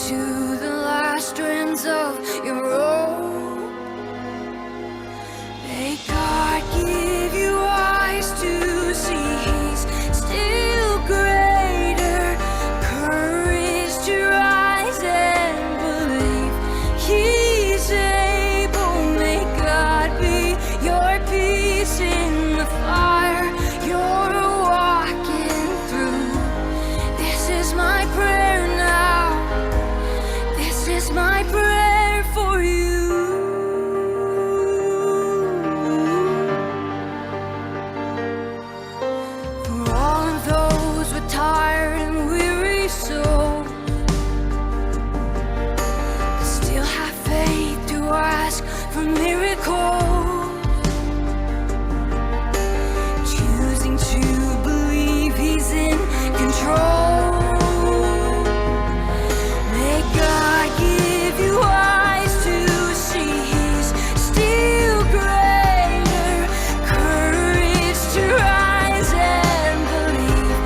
to the last strands of your rope. May God give you eyes to see He's still greater, courage to rise and believe He's able. May God be your peace in the fire you're walking through. This is my prayer now. This is my prayer for you. For all of those with tired and weary souls, still have faith to ask for miracles, choosing to believe He's in control. May God give you eyes to see He's still greater, courage to rise and believe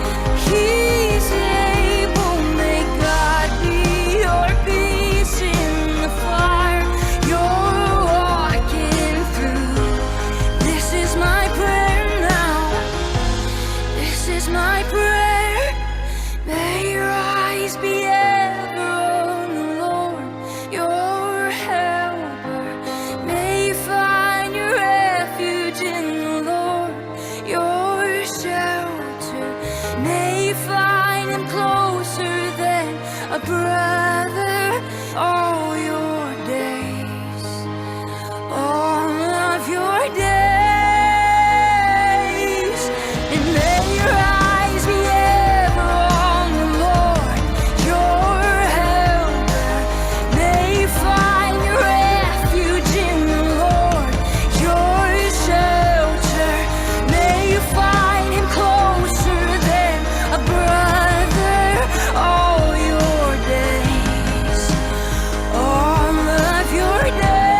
He's able. May God be your peace in the fire you're walking through. This is my prayer now. This is my prayer. May your eyes be ever on the Lord, your helper. May you find your refuge in the Lord, your shelter. May you find Him closer than a brother all your days, all of your days. And may your eyes be ever on the Lord, your helper. May you find your refuge in the Lord, your shelter. May you find Him closer than a brother all your days, all of your days.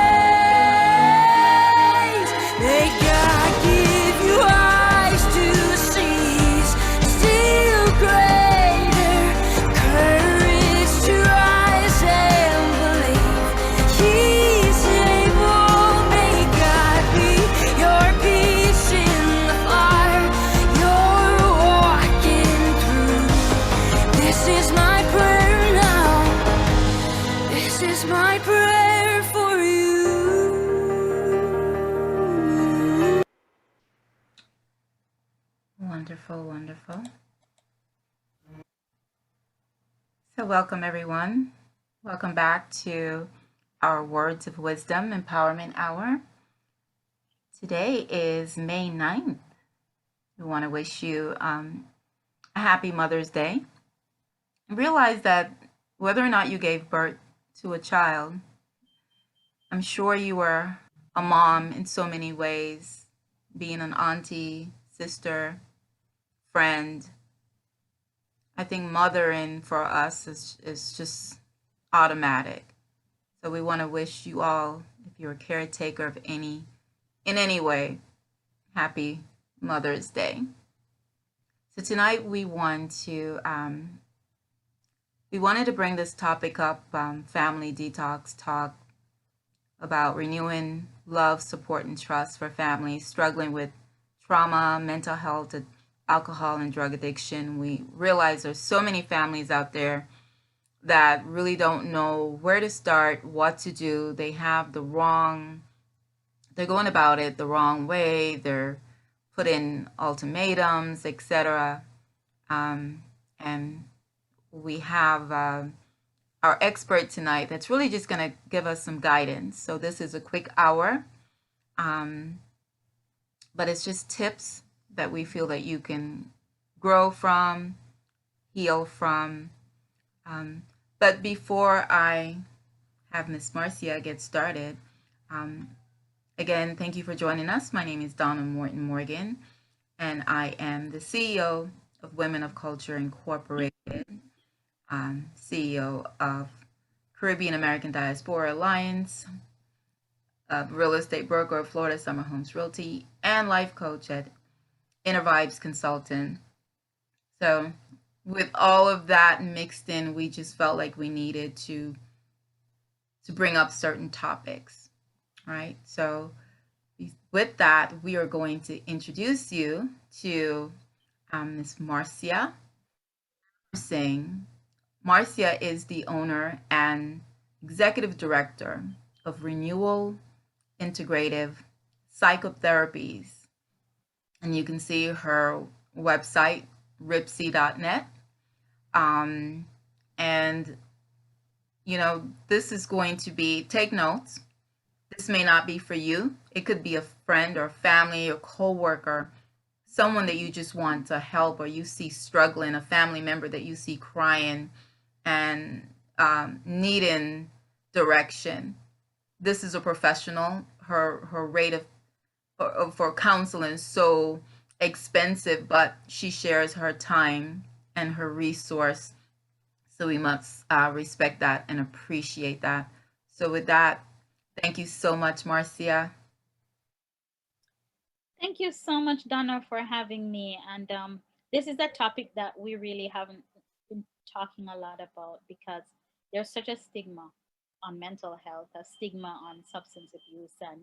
May God give you eyes to see He's still greater, courage to rise and believe He's able. May God be your peace in the fire you're walking through. This is my prayer now. This is my prayer for you. Wonderful, wonderful. So welcome everyone. Welcome back to our Words of Wisdom Empowerment Hour. Today is May 9th. We want to wish you a happy Mother's Day. Realize that whether or not you gave birth to a child, I'm sure you were a mom in so many ways, being an auntie, sister, friend. I think mothering for us is just automatic. So we want to wish you all, if you're a caretaker of in any way, happy Mother's Day. So tonight we wanted to bring this topic up, family detox talk, about renewing love, support, and trust for families struggling with trauma, mental health, alcohol, and drug addiction. We realize there's so many families out there that really don't know where to start, what to do. They're going about it the wrong way. They're putting ultimatums, etc. And we have our expert tonight that's really just going to give us some guidance. So this is a quick hour, but it's just tips that we feel that you can grow from, heal from. But before I have Miss Marcia get started, again, thank you for joining us. My name is Donna Morton Morgan, and I am the CEO of Women of Culture Incorporated, CEO of Caribbean American Diaspora Alliance, real estate broker of Florida Summer Homes Realty, and life coach at Inner Vibes Consultant. So with all of that mixed in, we just felt like we needed to bring up certain topics, right? So with that, we are going to introduce you to Ms. Marcia Singh. Marcia is the owner and executive director of Renewal, Integrative, Psychotherapies. And you can see her website, ripsy.net. Um, and, this is going to be, take notes. This may not be for you. It could be a friend or family or coworker, someone that you just want to help, or you see struggling, a family member that you see crying and needing direction. This is a professional. Her rate of for counseling is so expensive, but she shares her time and her resource. So we must respect that and appreciate that. So with that, thank you so much, Marcia. Thank you so much, Donna, for having me. And this is a topic that we really haven't been talking a lot about because there's such a stigma on mental health, a stigma on substance abuse. And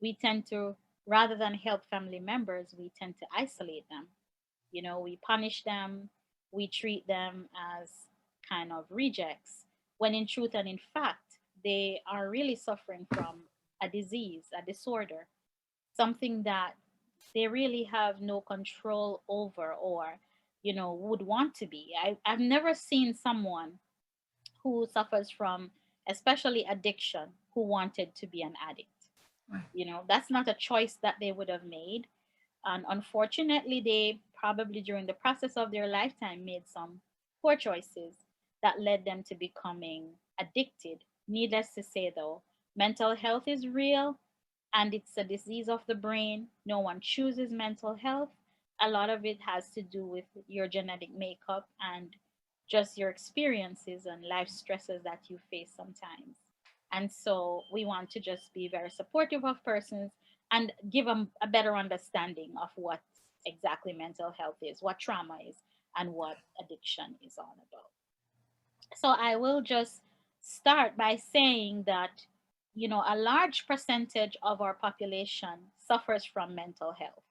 we tend to, rather than help family members, we tend to isolate them. We punish them, we treat them as kind of rejects, when in truth and in fact, they are really suffering from a disease, a disorder, something that they really have no control over or would want to be. I've never seen someone who suffers from especially addiction who wanted to be an addict. That's not a choice that they would have made, and unfortunately they probably during the process of their lifetime made some poor choices that led them to becoming addicted. Needless to say though, mental health is real and it's a disease of the brain. No one chooses mental health. A lot of it has to do with your genetic makeup and just your experiences and life stresses that you face sometimes. And so we want to just be very supportive of persons and give them a better understanding of what exactly mental health is, what trauma is, and what addiction is all about. So I will just start by saying that, a large percentage of our population suffers from mental health,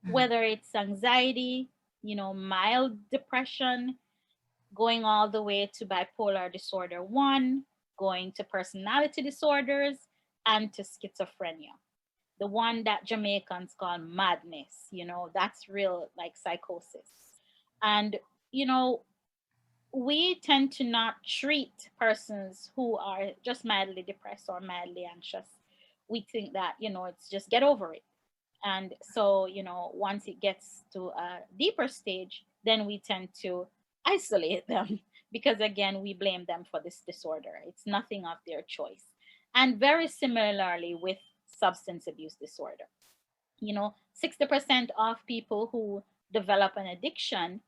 whether it's anxiety, mild depression, going all the way to bipolar disorder 1, going to personality disorders, and to schizophrenia. The one that Jamaicans call madness, that's real like psychosis. And, you know, we tend to not treat persons who are just mildly depressed or mildly anxious. We think that, it's just get over it. And so, once it gets to a deeper stage, then we tend to isolate them because, again, we blame them for this disorder. It's nothing of their choice. And very similarly with substance abuse disorder. 60% of people who develop an addiction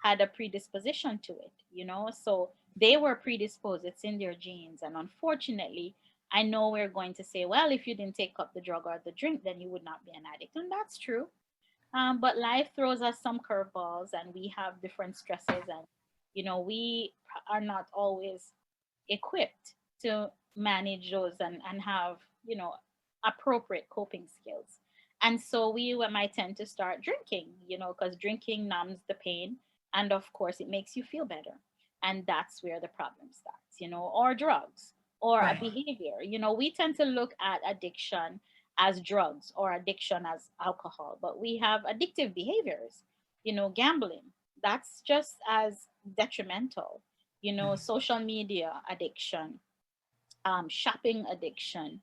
had a predisposition to it, so they were predisposed, it's in their genes. And unfortunately, I know we're going to say, well, if you didn't take up the drug or the drink, then you would not be an addict. And that's true. But life throws us some curveballs and we have different stresses. And, we are not always equipped to manage those and have, appropriate coping skills. And so we might tend to start drinking, because drinking numbs the pain. And of course, it makes you feel better. And that's where the problem starts, or drugs or a Right. behavior. We tend to look at addiction as drugs or addiction as alcohol, but we have addictive behaviors, gambling. That's just as detrimental, social media addiction, shopping addiction,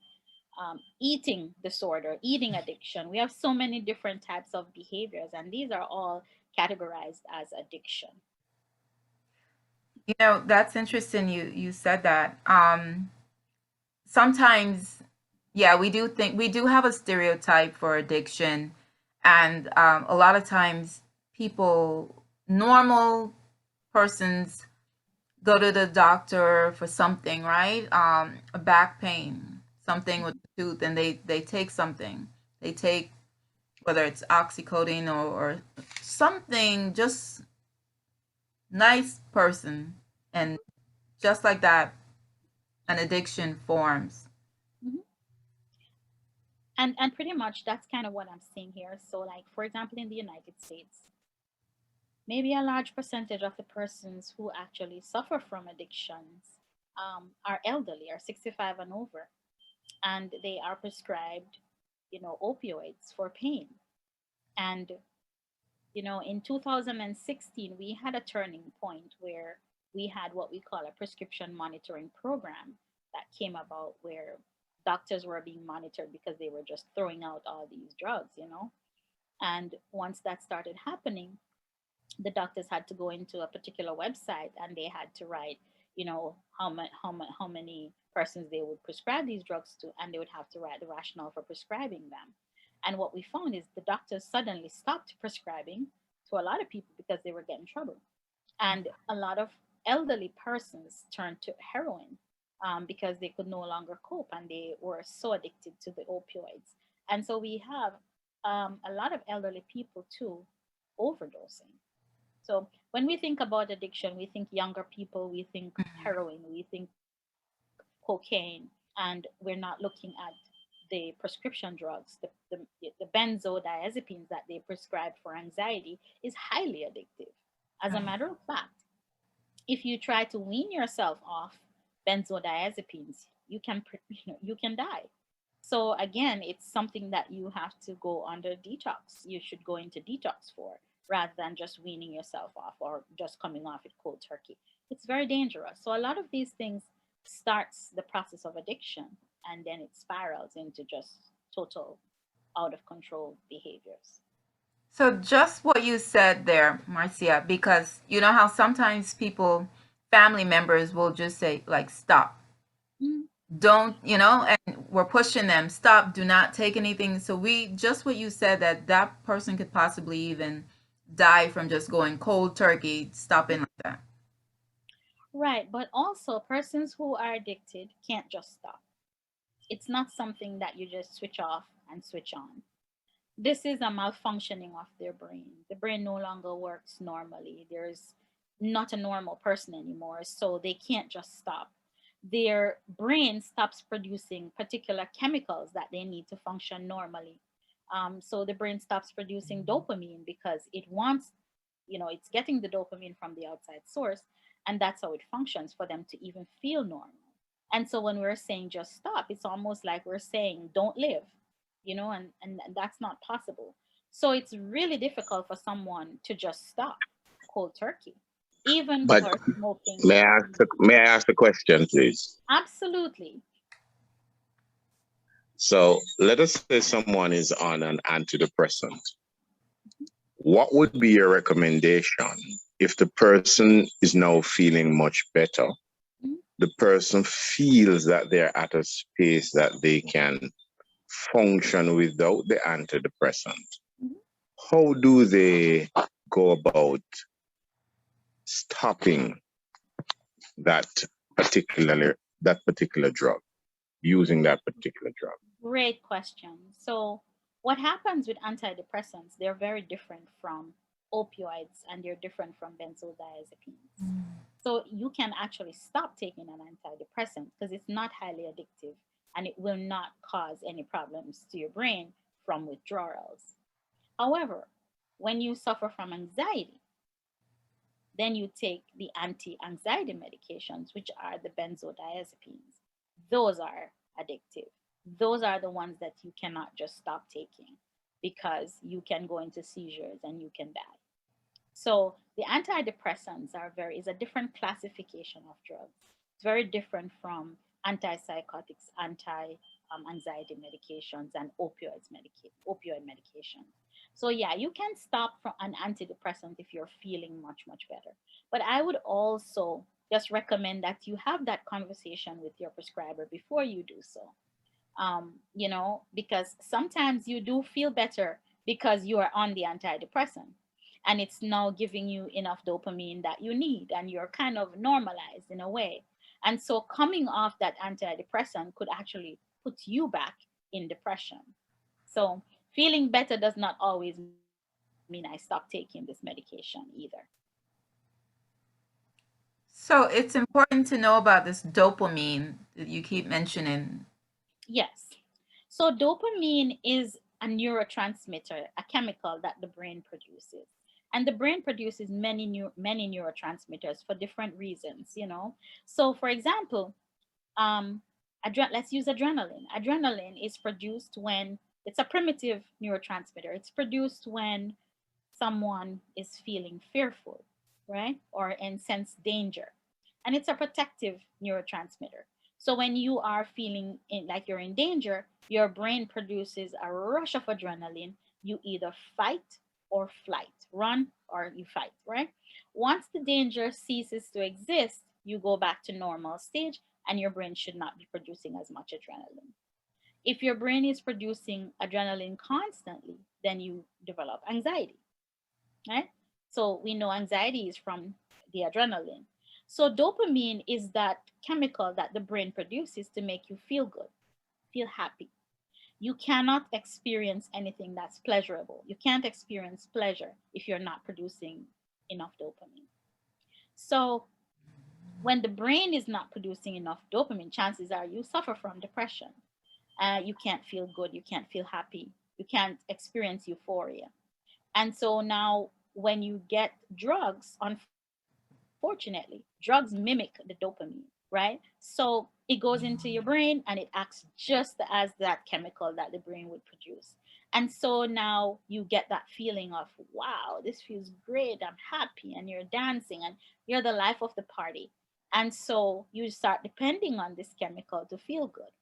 eating disorder, eating addiction. We have so many different types of behaviors, and these are all categorized as addiction. That's interesting you said that. Sometimes, yeah, we do have a stereotype for addiction, and a lot of times people, normal persons, go to the doctor for something, right? A back pain, something with the tooth, and they take something. They take, whether it's oxycodone or something, just nice person, and just like that, an addiction forms. Mhm. And pretty much that's kind of what I'm seeing here. So, like for example, in the United States, maybe a large percentage of the persons who actually suffer from addictions are elderly, are 65 and over, and they are prescribed, opioids for pain. And in 2016, we had a turning point where we had what we call a prescription monitoring program that came about, where doctors were being monitored because they were just throwing out all these drugs. And once that started happening, the doctors had to go into a particular website and they had to write, how many persons they would prescribe these drugs to, and they would have to write the rationale for prescribing them. And what we found is the doctors suddenly stopped prescribing to a lot of people because they were getting trouble, and a lot of elderly persons turned to heroin, because they could no longer cope and they were so addicted to the opioids. And so we have a lot of elderly people too overdosing. So when we think about addiction, we think younger people, we think heroin, we think cocaine, and we're not looking at the prescription drugs. The benzodiazepines that they prescribe for anxiety is highly addictive. As a matter of fact, if you try to wean yourself off benzodiazepines, you can die. So again, it's something that you have to go under detox. You should go into detox for, rather than just weaning yourself off or just coming off it cold turkey. It's very dangerous. So a lot of these things starts the process of addiction, and then it spirals into just total out of control behaviors. So just what you said there, Marcia, because you know how sometimes people, family members will just say like, stop, Mm. don't, and we're pushing them, stop, do not take anything. So we, just what you said, that that person could possibly even die from just going cold turkey, stopping like that. Right, but also persons who are addicted can't just stop. It's not something that you just switch off and switch on. This is a malfunctioning of their brain. The brain no longer works normally. There's not a normal person anymore, so they can't just stop. Their brain stops producing particular chemicals that they need to function normally. So the brain stops producing dopamine because it wants, it's getting the dopamine from the outside source, and that's how it functions for them to even feel normal. And so when we're saying just stop, it's almost like we're saying don't live, and that's not possible. So it's really difficult for someone to just stop cold turkey, even But for smoking. may I ask a question, please? Absolutely. So let us say someone is on an antidepressant. What would be your recommendation if the person is now feeling much better? Mhm. The person feels that they're at a space that they can function without the antidepressant. Mhm. How do they go about stopping that particular drug, using that particular drug? Great question. So, what happens with antidepressants? They're very different from opioids and they're different from benzodiazepines. So, you can actually stop taking an antidepressant because it's not highly addictive and it will not cause any problems to your brain from withdrawals. However, when you suffer from anxiety, then you take the anti anxiety medications, which are the benzodiazepines. Those are addictive. Those are the ones that you cannot just stop taking because you can go into seizures and you can die. So the antidepressants is a different classification of drugs. It's very different from antipsychotics, anti anxiety medications, and opioid medications. So yeah, you can stop from an antidepressant if you're feeling much better. But I would also just recommend that you have that conversation with your prescriber before you do so. Because sometimes you do feel better because you are on the antidepressant and it's now giving you enough dopamine that you need and you're kind of normalized in a way. And so coming off that antidepressant could actually put you back in depression. So feeling better does not always mean I stop taking this medication either. So it's important to know about this dopamine that you keep mentioning. Yes. So dopamine is a neurotransmitter, a chemical that the brain produces. And the brain produces many neurotransmitters for different reasons, you know. So for example, um, let's use adrenaline. Adrenaline is produced when it's a primitive neurotransmitter. It's produced when someone is feeling fearful, right? Or in sense danger. And it's a protective neurotransmitter. So when you are feeling like you're in danger, your brain produces a rush of adrenaline. You either fight or flight, run or you fight, right? Once the danger ceases to exist, you go back to normal stage and your brain should not be producing as much adrenaline. If your brain is producing adrenaline constantly, then you develop anxiety, right? So we know anxiety is from the adrenaline. So dopamine is that chemical that the brain produces to make you feel good, feel happy. You cannot experience anything that's pleasurable. You can't experience pleasure if you're not producing enough dopamine. So when the brain is not producing enough dopamine, chances are you suffer from depression. You can't feel good. You can't feel happy. You can't experience euphoria. And so now, when you get drugs, unfortunately, drugs mimic the dopamine, right? So it goes into your brain and it acts just as that chemical that the brain would produce. And so now you get that feeling of, wow, this feels great. I'm happy. And you're dancing and you're the life of the party. And so you start depending on this chemical to feel good.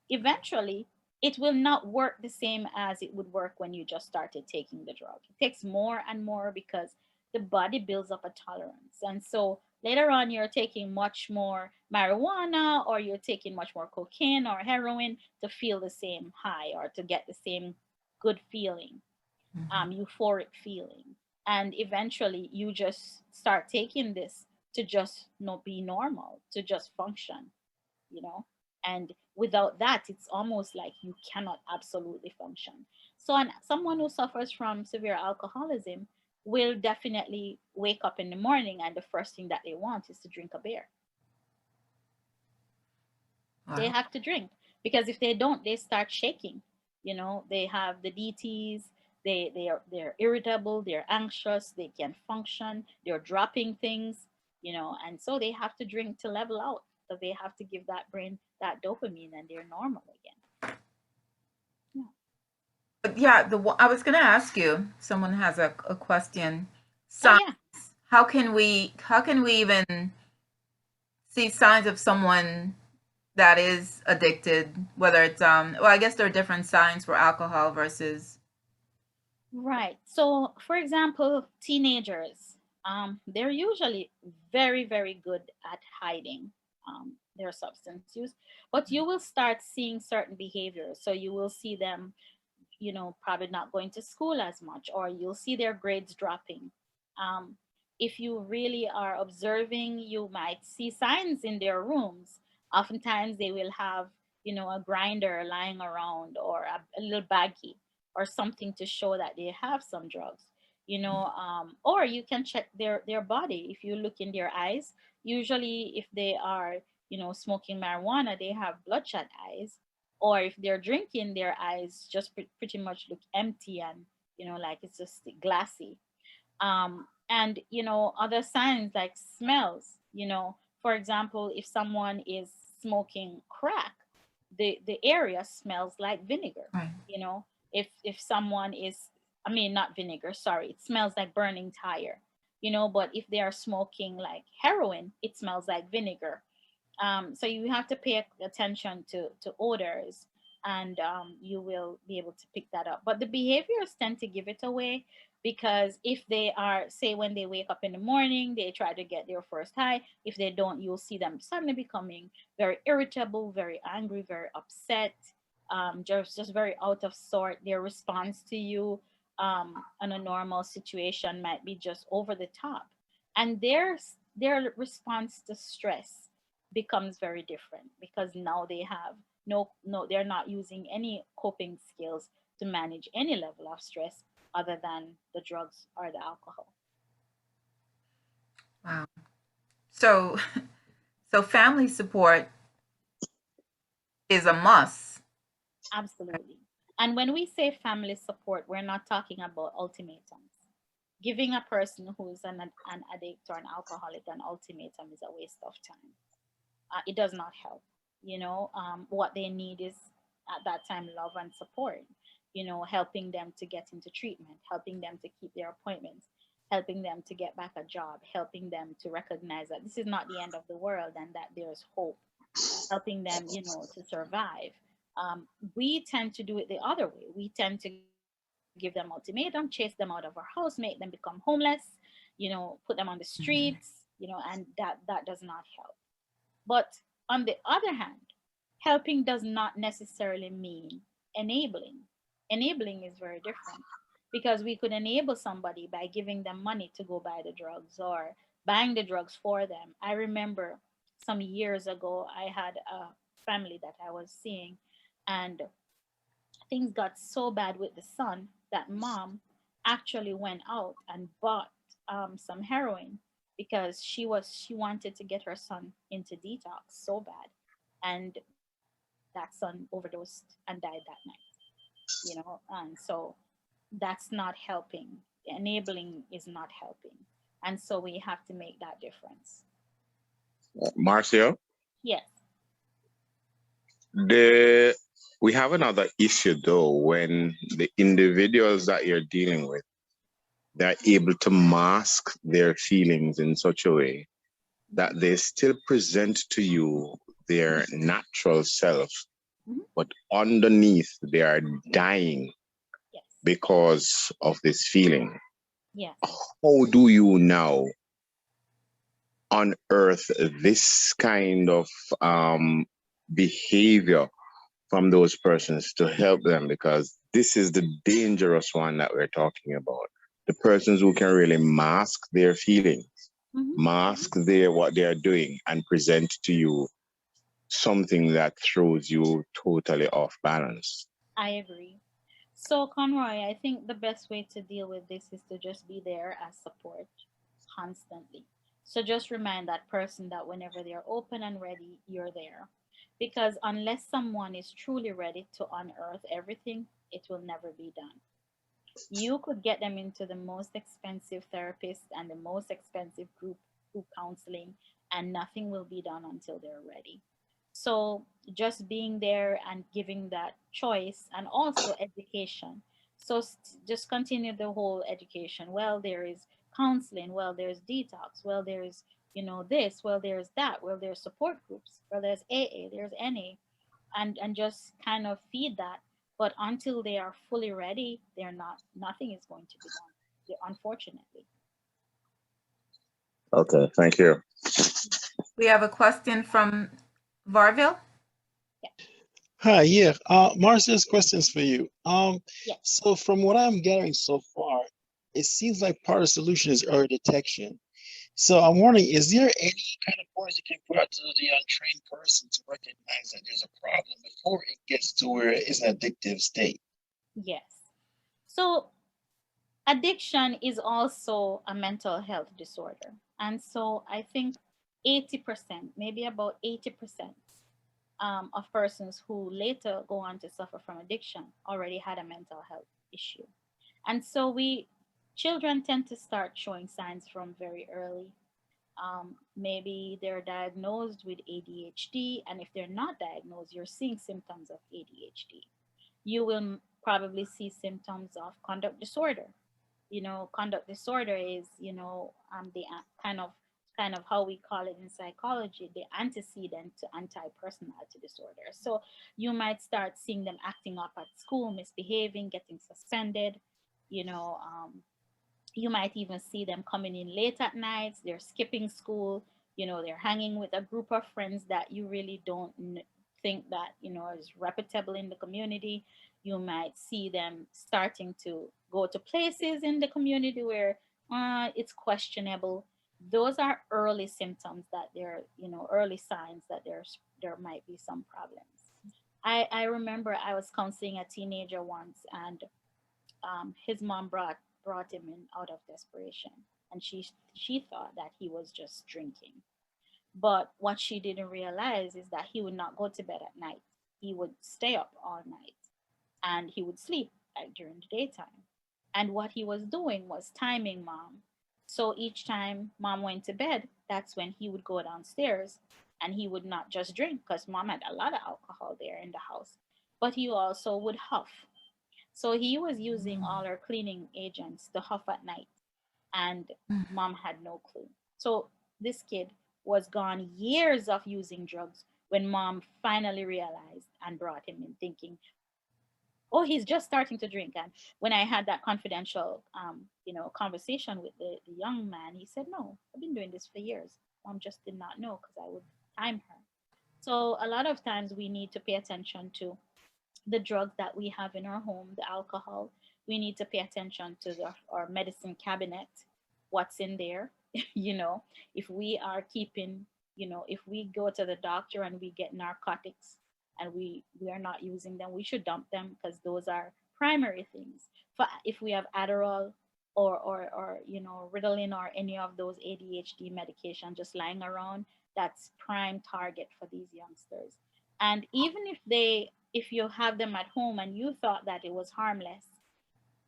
Eventually, it will not work the same as it would work when you just started taking the drug. It takes more and more because the body builds up a tolerance. And so later on, you're taking much more marijuana or you're taking much more cocaine or heroin to feel the same high or to get the same good feeling, euphoric feeling. And eventually, you just start taking this to just not be normal, to just function, you know. And without that, it's almost like you cannot absolutely function. So someone who suffers from severe alcoholism will definitely wake up in the morning and the first thing that they want is to drink a beer. They Wow. have to drink because if they don't, they start shaking. You know, they have the DTs. They're irritable, they're anxious, they can't function, they're dropping things, you know. And so they have to drink to level out, because they have to give that brain that dopamine and they're normal again. Yeah. But yeah, I was going to ask you. Someone has a question. Oh Signs. yeah. How can we even see signs of someone that is addicted? Whether it's well, I guess there are different signs for alcohol versus. Right. So, for example, teenagers, they're usually very, very good at hiding their substance use, but you will start seeing certain behaviors. So you will see them, you know, probably not going to school as much, or you'll see their grades dropping. Um, if you really are observing, you might see signs in their rooms. Oftentimes, they will have, you know, a grinder lying around or a little baggie or something to show that they have some drugs. You know, or you can check their body. If you look in their eyes, usually if they are, you know, smoking marijuana, they have bloodshot eyes, or if they're drinking, their eyes just pretty much look empty and, you know, like it's just glassy. And you know, other signs like smells, you know, for example, if someone is smoking crack, the area smells like vinegar. Right. You know, if someone is, I mean, not vinegar, sorry, it smells like burning tire. You know, but if they are smoking like heroin, it smells like vinegar. So you have to pay attention to odors, and you will be able to pick that up. But the behaviors tend to give it away, because if they are, say, when they wake up in the morning, they try to get their first high. If they don't, you'll see them suddenly becoming very irritable, very angry, very upset, just very out of sort. Their response to you on a normal situation might be just over the top, and their response to stress becomes very different, because now they have no, they're not using any coping skills to manage any level of stress other than the drugs or the alcohol. Wow. So, so family support is a must. Absolutely. And when we say family support, we're not talking about ultimatums. Giving a person who's an addict or an alcoholic an ultimatum is a waste of time. It does not help. What they need is at that time love and support. Helping them to get into treatment, helping them to keep their appointments, helping them to get back a job, helping them to recognize that this is not the end of the world and that there's hope, helping them, to survive. We tend to do it the other way. We tend to give them ultimatum, chase them out of our house, make them become homeless, put them on the Mhm. streets, and that does not help. But on the other hand, helping does not necessarily mean enabling. Enabling is very different because we could enable somebody by giving them money to go buy the drugs or buying the drugs for them. I remember some years ago, I had a family that I was seeing, and things got so bad with the son that mom actually went out and bought some heroin because she wanted to get her son into detox so bad, and that son overdosed and died that night. And so that's not helping. Enabling is not helping, and so we have to make that difference. Marcia, Yes. the we have another issue though when the individuals that you're dealing with, they're able to mask their feelings in such a way Hmm. that they still present to you their natural self, Hmm. but underneath they are dying Yes. because of this feeling. Yes. How do you now unearth this kind of behavior from those persons to help them? Because this is the dangerous one that we're talking about. The persons who can really mask their feelings, Hmm. mask their what they are doing, and present to you something that throws you totally off balance. I agree. So, Conroy, I think the best way to deal with this is to just be there as support constantly. So, just remind that person that whenever they're open and ready, you're there. Because unless someone is truly ready to unearth everything, it will never be done. You could get them into the most expensive therapist and the most expensive group counseling, and nothing will be done until they're ready. So just being there and giving that choice and also education. So just continue the whole education. Well, there is counseling. Well, there's detox. Well, there's this. Well, there's that. Well, there's support groups. Well, there's AA. There's NA, and just kind of feed that. But until they are fully ready, they're not. Nothing is going to be done, unfortunately. Okay, thank you. We have a question from Varville. Yeah. Hi, yeah. Marcia's questions for you. Yes. So from what I'm gathering so far, it seems like part of the solution is early detection. So I'm wondering, is there any kind of points you can put out to the untrained person to recognize that there's a problem before it gets to where it's an addictive state? Yes. So addiction is also a mental health disorder, and so I think 80%, maybe about 80%, of persons who later go on to suffer from addiction already had a mental health issue. And so children tend to start showing signs from very early. Maybe they're diagnosed with ADHD, and if they're not diagnosed, you're seeing symptoms of ADHD. You will probably see symptoms of conduct disorder. Conduct disorder is, the kind of how we call it in psychology, the antecedent to anti-personality disorder. So you might start seeing them acting up at school, misbehaving, getting suspended. You know, you might even see them coming in late at nights. They're skipping school. They're hanging with a group of friends that you really don't think that is reputable in the community. You might see them starting to go to places in the community where it's questionable. Those are early symptoms that early signs that there might be some problems. I remember I was counseling a teenager once, and his mom brought him in out of desperation, and she thought that he was just drinking. But what she didn't realize is that he would not go to bed at night. He would stay up all night and he would sleep like during the daytime. And what he was doing was timing mom. So each time mom went to bed, that's when he would go downstairs and he would not just drink because mom had a lot of alcohol there in the house, but he also would huff. So he was using all her cleaning agents to huff at night, and mom had no clue. So this kid was gone years of using drugs when mom finally realized and brought him in thinking, oh, he's just starting to drink. And when I had that confidential, conversation with the young man, he said, no, I've been doing this for years. Mom just did not know because I would time her. So a lot of times we need to pay attention to the drugs that we have in our home, the alcohol. We need to pay attention to our medicine cabinet, what's in there. you know, if we are keeping, if we go to the doctor and we get narcotics and we are not using them, we should dump them because those are primary things. For if we have Adderall or Ritalin or any of those ADHD medication just lying around, that's prime target for these youngsters. And even if you have them at home and you thought that it was harmless,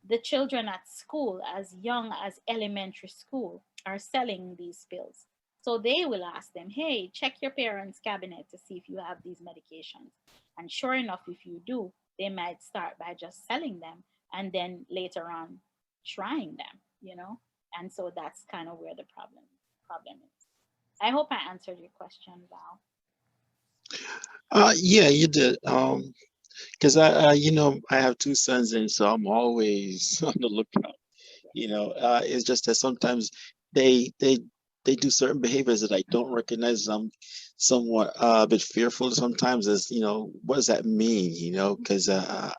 the children at school, as young as elementary school, are selling these pills. So they will ask them, hey, check your parents' cabinet to see if you have these medications. And sure enough, if you do, they might start by just selling them and then later on trying them. And so that's kind of where the problem is. I hope I answered your question, Val. Yeah, you did. Because I have two sons, and so I'm always on the lookout. It's just that sometimes they they they do certain behaviors that I don't recognize. I'm somewhat a bit fearful sometimes, as what does that mean? Because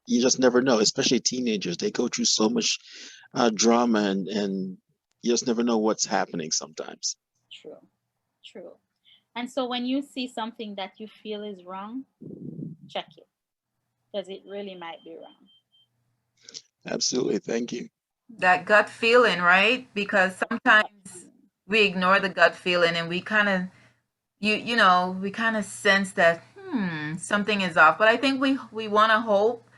you just never know, especially teenagers. They go through so much drama, and you just never know what's happening sometimes. True, true. And so when you see something that you feel is wrong, check it because it really might be wrong. Absolutely. Thank you. That gut feeling, right? Because sometimes we ignore the gut feeling and we kind of we kind of sense that something is off. But I think we want to hope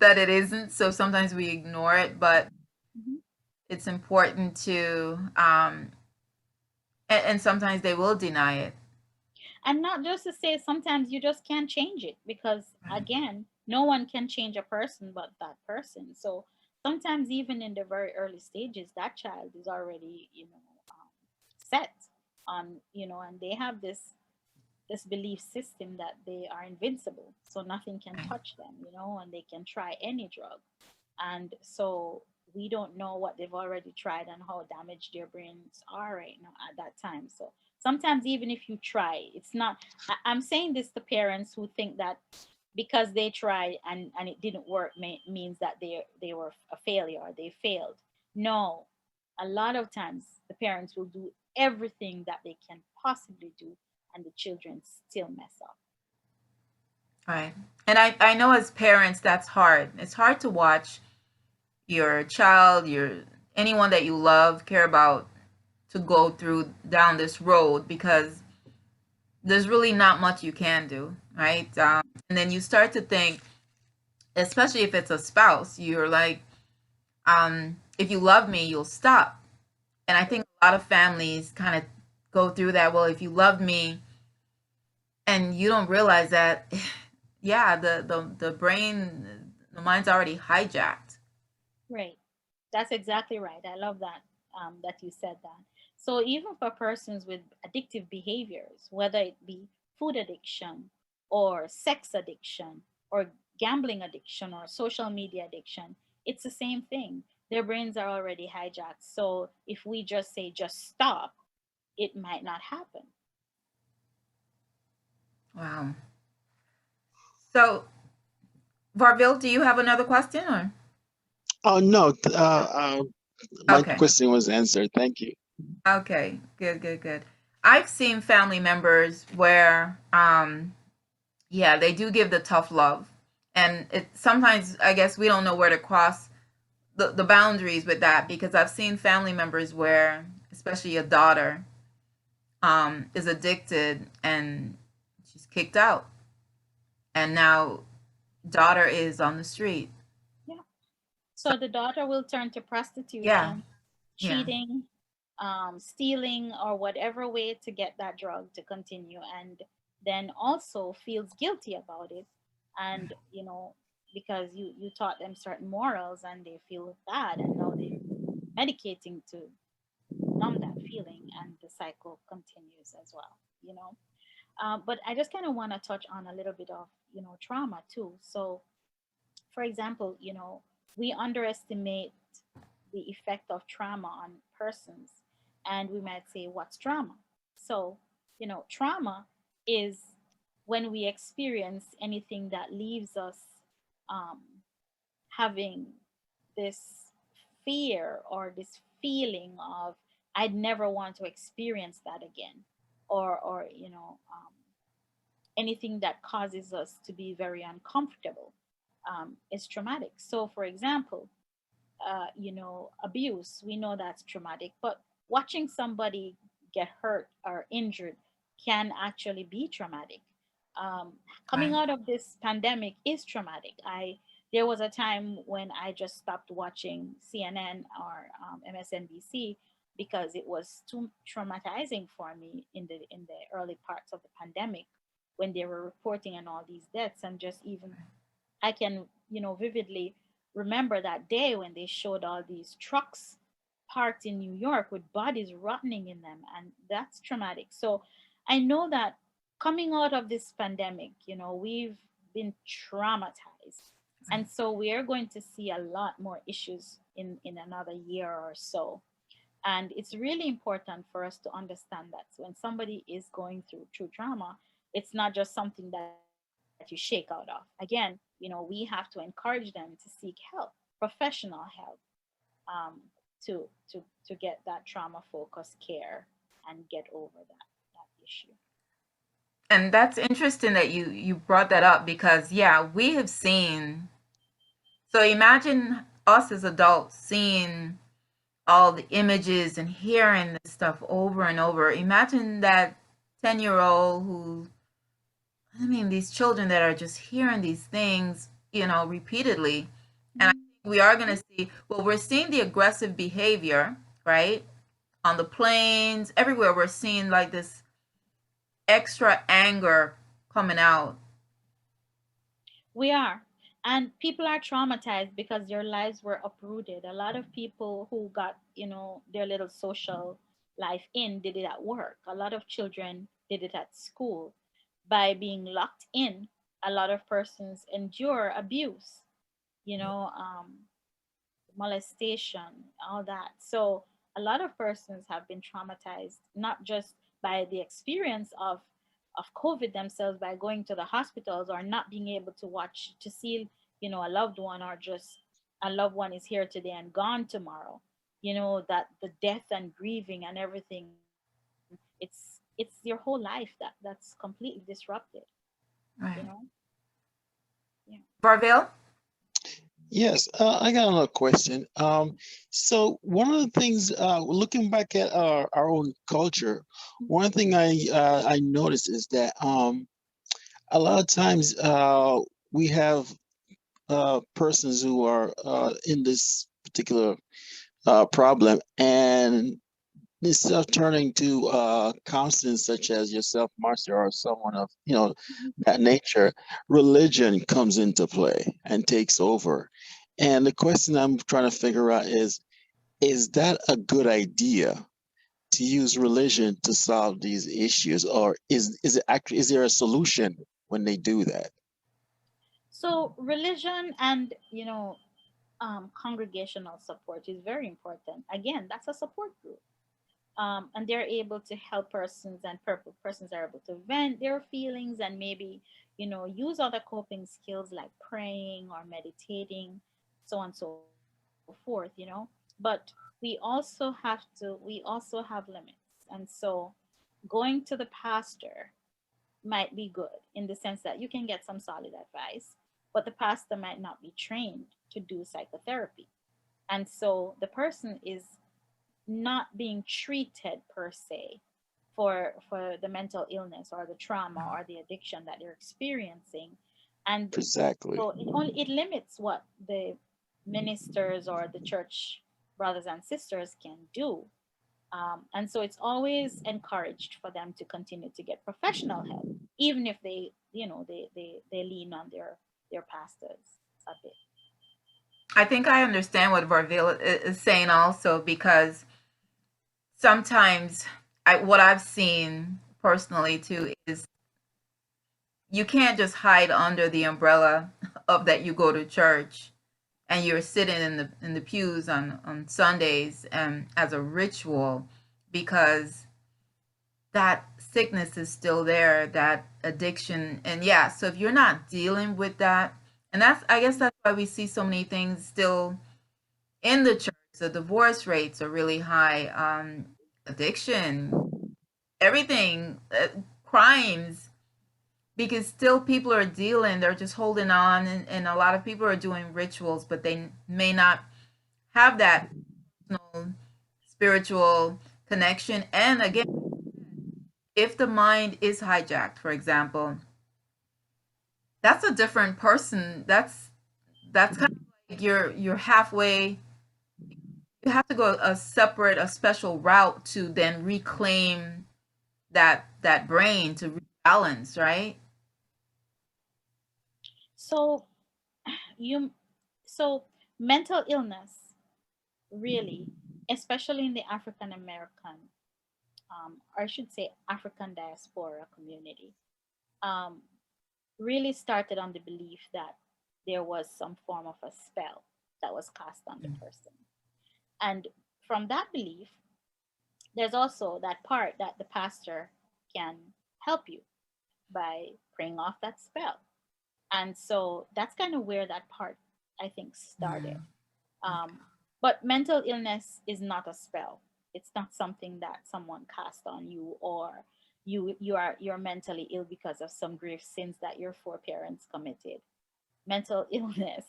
that it isn't. So sometimes we ignore it, but Mhm. it's important to and sometimes they will deny it. And not just to say sometimes you just can't change it because again, no one can change a person but that person. So sometimes even in the very early stages, that child is already set on and they have this belief system that they are invincible, so nothing can Right. touch them, and they can try any drug. And so we don't know what they've already tried and how damaged their brains are right now at that time. So sometimes even if you try, it's not. I'm saying this to parents who think that because they tried and it didn't work means that they were a failure or they failed. No, a lot of times the parents will do everything that they can possibly do and the children still mess up. Right. And I know as parents that's hard. It's hard to watch your child, your anyone that you love, care about to go through down this road because there's really not much you can do, right? And then you start to think, especially if it's a spouse, you're like, if you love me, you'll stop. And I think a lot of families kind of go through that. Well, if you love me, and you don't realize that, yeah, the brain, the mind's already hijacked. Right. That's exactly right. I love that that you said that. So even for persons with addictive behaviors, whether it be food addiction or sex addiction or gambling addiction or social media addiction, it's the same thing. Their brains are already hijacked. So if we just say just stop, it might not happen. Wow. So, Varville, do you have another question or? Oh no, my Okay. question was answered. Thank you. Okay. Good, good, good. I've seen family members where yeah, they do give the tough love. And it sometimes I guess we don't know where to cross the boundaries with that because I've seen family members where, especially a daughter, is addicted and she's kicked out, and now daughter is on the street. Yeah. So the daughter will turn to Yeah, prostitution, yeah, cheating, stealing, or whatever way to get that drug to continue, and then also feels guilty about it. And, because you taught them certain morals and they feel bad, and now they're medicating to numb that feeling, and the cycle continues as well, But I just kind of want to touch on a little bit of, trauma too. So, for example, we underestimate the effect of trauma on persons, and we might say, what's trauma? So, trauma is when we experience anything that leaves us um, having this fear or this feeling of, I'd never want to experience that again, or anything that causes us to be very uncomfortable is traumatic. So, for example, abuse, we know that's traumatic, but watching somebody get hurt or injured can actually be traumatic. Coming right. out of this pandemic is traumatic. There was a time when I just stopped watching CNN or MSNBC because it was too traumatizing for me in the early parts of the pandemic, when they were reporting on all these deaths. And just even I can, vividly remember that day when they showed all these trucks parked in New York with bodies rotting in them, and that's traumatic. So I know that coming out of this pandemic, we've been traumatized. And so we are going to see a lot more issues in another year or so. And it's really important for us to understand that when somebody is going through trauma, it's not just something that you shake out of. Again, we have to encourage them to seek help, professional help, um, to get that trauma focused care and get over that issue. And that's interesting that you brought that up, because yeah, we have seen. So imagine us as adults seeing all the images and hearing this stuff over and over. Imagine that 10-year-old who, I mean, these children that are just hearing these things, repeatedly. And I Mhm. think we are going to see, well, we're seeing the aggressive behavior, right? On the planes, everywhere, we're seeing like this extra anger coming out. We are. And people are traumatized because their lives were uprooted. A lot of people who got, their little social life did it at work. A lot of children did it at school. By being locked in, a lot of persons endure abuse, you know, um, molestation, all that. So a lot of persons have been traumatized, not just by the experience of COVID themselves, by going to the hospitals or not being able to watch to see, a loved one, or just a loved one is here today and gone tomorrow. That the death and grieving and everything, it's your whole life that's completely disrupted. You know, Right. yeah. Barville? Yes, I got another question. So one of the things, looking back at our own culture, one thing I noticed is that a lot of times we have persons who are in this particular problem, and instead of turning to counselors such as yourself, Marcia, or someone of Mhm. that nature, religion comes into play and takes over. And the question I'm trying to figure out is that a good idea to use religion to solve these issues, or is it actually, is there a solution when they do that? So religion and congregational support is very important. Again, that's a support group. And they're able to help persons, and persons are able to vent their feelings and maybe, use other coping skills like praying or meditating, so on and so forth. But we also have limits. And so going to the pastor might be good in the sense that you can get some solid advice, but the pastor might not be trained to do psychotherapy. And so the person is not being treated per se. for the mental illness or the trauma or the addiction that they're experiencing. And Exactly. so it limits what the ministers or the church brothers and sisters can do. And so it's always encouraged for them to continue to get professional help, even if they lean on their pastors a bit. I think I understand what Varville is saying also, because sometimes what I've seen personally too is you can't just hide under the umbrella of that you go to church and you're sitting in the pews on Sundays as a ritual, because that sickness is still there, that addiction. And yeah, so if you're not dealing with that, and I guess that's why we see so many things still in the church. The divorce rates are really high, addiction, everything, crimes, because still people are dealing, they're just holding on, and a lot of people are doing rituals, but they may not have that personal, spiritual connection. And again, if the mind is hijacked, for example, that's a different person. That's kind of like you're halfway. You have to go a special route to then reclaim that brain to rebalance, right? So so mental illness really, especially in the African American, or I should say African diaspora community, um, really started on the belief that there was some form of a spell that was cast on the person. And from that belief, there's also that part that the pastor can help you by praying off that spell. And so that's kind of where that part, I think, started. But mental illness is not a spell. It's not something that someone cast on you, or you're mentally ill because of some grave sins that your foreparents committed. Mental illness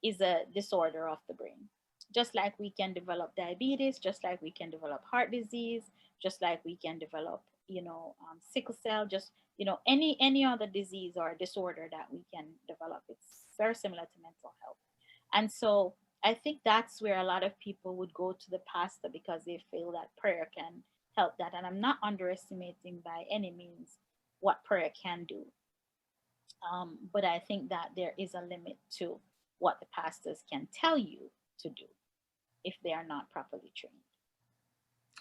is a disorder of the brain. Just like we can develop diabetes, just like we can develop heart disease, just like we can develop, sickle cell, just any other disease or disorder that we can develop. It's very similar to mental health. And so I think that's where a lot of people would go to the pastor because they feel that prayer can help that. And I'm not underestimating by any means what prayer can do. But I think that there is a limit to what the pastors can tell you to do if they are not properly trained.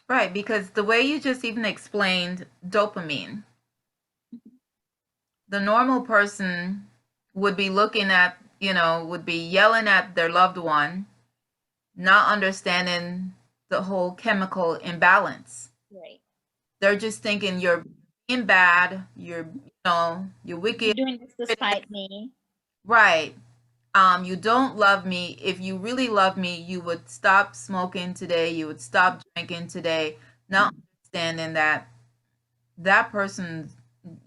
Right, because the way you just even explained dopamine, the normal person would be looking at, would be yelling at their loved one, not understanding the whole chemical imbalance. Right. They're just thinking you're being bad, you're wicked. You're doing this despite me. Right. You don't love me. If you really love me, you would stop smoking today. You would stop drinking today. Not understanding that person,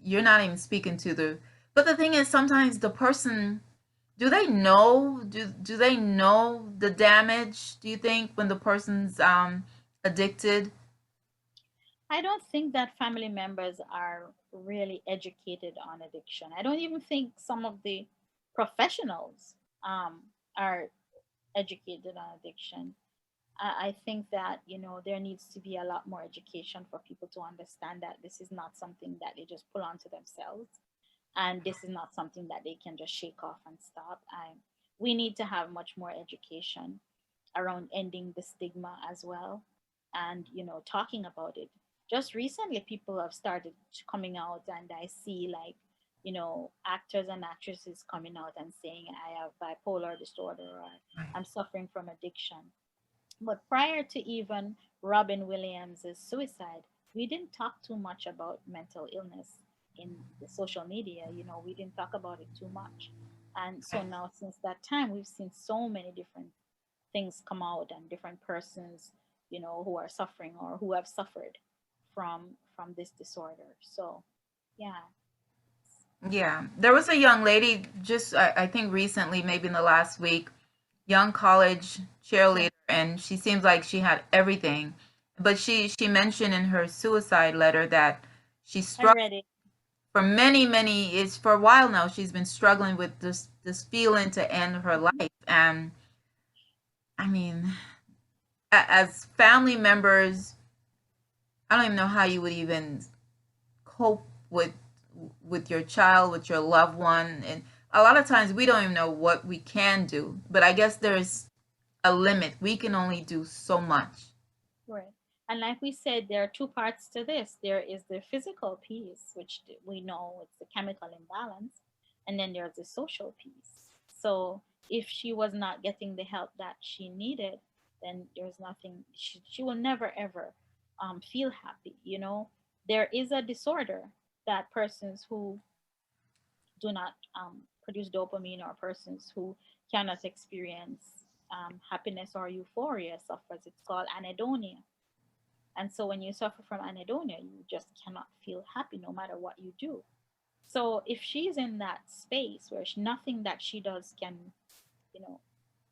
you're not even speaking to the. But the thing is, sometimes the person, do they know? Do they know the damage? Do you think when the person's addicted? I don't think that family members are really educated on addiction. I don't even think some of the professionals are educated on addiction. I think that there needs to be a lot more education for people to understand that this is not something that they just pull onto themselves, and this is not something that they can just shake off and stop. We need to have much more education around ending the stigma as well, and talking about it. Just recently, people have started coming out, and I see like actors and actresses coming out and saying, I have bipolar disorder, or I'm suffering from addiction. But prior to even Robin Williams' suicide, we didn't talk too much about mental illness in the social media. We didn't talk about it too much. And so now, since that time, we've seen so many different things come out, and different persons, who are suffering or who have suffered from this disorder. So, yeah. Yeah, there was a young lady just I think recently, maybe in the last week, young college cheerleader, and she seems like she had everything, but she mentioned in her suicide letter that she I struggled read it. for many, it's for a while now. She's been struggling with this feeling to end her life. And I mean, as family members, I don't even know how you would even cope with your child, with your loved one. And a lot of times we don't even know what we can do, but I guess there's a limit. We can only do so much. Right. And like we said, there are two parts to this. There is the physical piece, which we know it's the chemical imbalance, and then there's the social piece. So if she was not getting the help that she needed, then there's nothing, she will never ever feel happy. You know, there is a disorder that persons who do not produce dopamine or persons who cannot experience happiness or euphoria suffers. It's called anhedonia. And so when you suffer from anhedonia, you just cannot feel happy no matter what you do. So if she's in that space where nothing that she does can, you know,